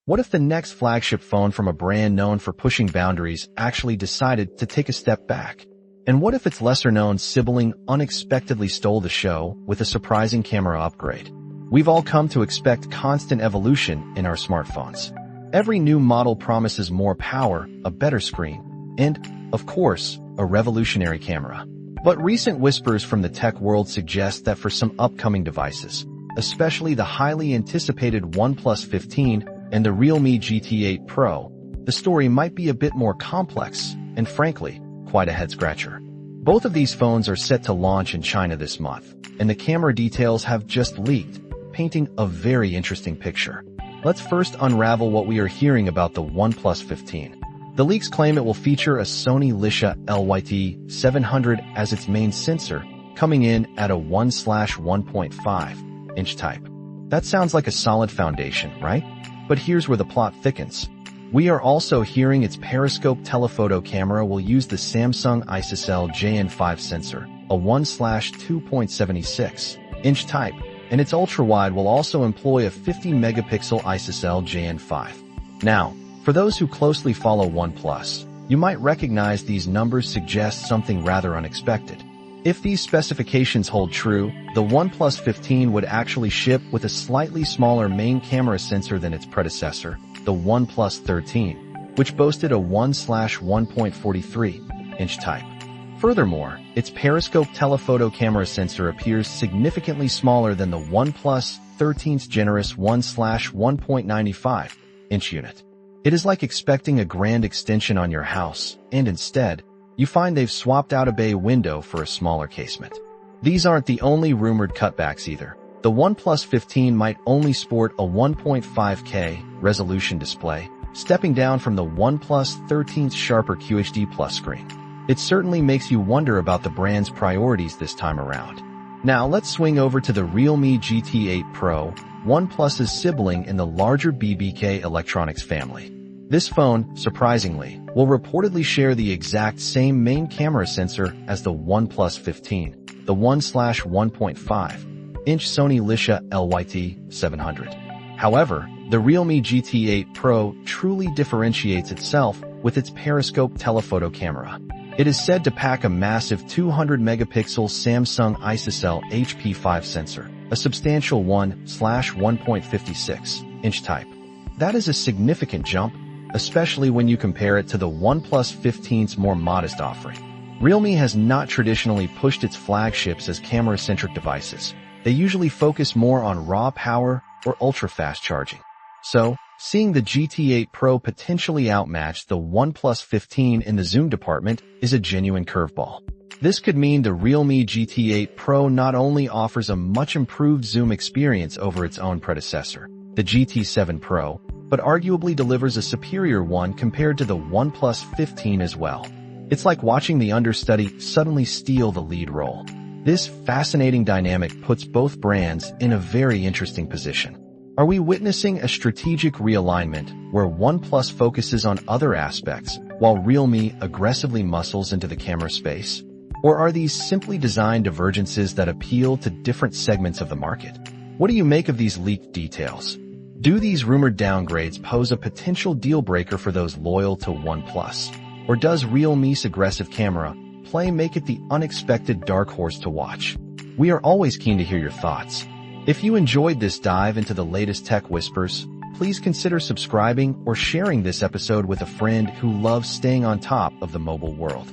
What if the next flagship phone from a brand known for pushing boundaries actually decided to take a step back? And what if its lesser-known sibling unexpectedly stole the show with a surprising camera upgrade? We've all come to expect constant evolution in our smartphones. Every new model promises more power, a better screen, and, of course, a revolutionary camera. But recent whispers from the tech world suggest that for some upcoming devices, especially the highly anticipated OnePlus 15 and the Realme GT 8 Pro, the story might be a bit more complex and, frankly, quite a head-scratcher. Both of these phones are set to launch in China this month, and the camera details have just leaked, painting a very interesting picture. Let's first unravel what we are hearing about the OnePlus 15. The leaks claim it will feature a Sony Lytia LYT 700 as its main sensor, coming in at a 1/1.5-inch type. That sounds like a solid foundation, right? But here's where the plot thickens. We are also hearing its periscope telephoto camera will use the Samsung ISOCELL JN5 sensor, a 1/2.76-inch type, and its ultrawide will also employ a 50-megapixel ISOCELL JN5. Now, for those who closely follow OnePlus, you might recognize these numbers suggest something rather unexpected. If these specifications hold true, the OnePlus 15 would actually ship with a slightly smaller main camera sensor than its predecessor, the OnePlus 13, which boasted a 1/1.43-inch type. Furthermore, its periscope telephoto camera sensor appears significantly smaller than the OnePlus 13's generous 1/1.95-inch unit. It is like expecting a grand extension on your house, and instead, you find they've swapped out a bay window for a smaller casement. These aren't the only rumored cutbacks either. The OnePlus 15 might only sport a 1.5K resolution display, stepping down from the OnePlus 13's sharper QHD Plus screen. It certainly makes you wonder about the brand's priorities this time around. Now let's swing over to the Realme GT 8 Pro, OnePlus's sibling in the larger BBK electronics family. This phone, surprisingly, will reportedly share the exact same main camera sensor as the OnePlus 15, the 1/1.5-inch Sony Lytia LYT 700. However, the Realme GT 8 Pro truly differentiates itself with its periscope telephoto camera. It is said to pack a massive 200-megapixel Samsung ISOCELL HP5 sensor, a substantial 1/1.56-inch type. That is a significant jump, especially when you compare it to the OnePlus 15's more modest offering. Realme has not traditionally pushed its flagships as camera-centric devices. They usually focus more on raw power or ultra-fast charging. So, seeing the GT 8 Pro potentially outmatch the OnePlus 15 in the zoom department is a genuine curveball. This could mean the Realme GT 8 Pro not only offers a much improved zoom experience over its own predecessor, the GT 7 Pro, but arguably delivers a superior one compared to the OnePlus 15 as well. It's like watching the understudy suddenly steal the lead role. This fascinating dynamic puts both brands in a very interesting position. Are we witnessing a strategic realignment where OnePlus focuses on other aspects while Realme aggressively muscles into the camera space? Or are these simply design divergences that appeal to different segments of the market? What do you make of these leaked details? Do these rumored downgrades pose a potential deal-breaker for those loyal to OnePlus? Or does Realme's aggressive camera play make it the unexpected dark horse to watch? We are always keen to hear your thoughts. If you enjoyed this dive into the latest tech whispers, please consider subscribing or sharing this episode with a friend who loves staying on top of the mobile world.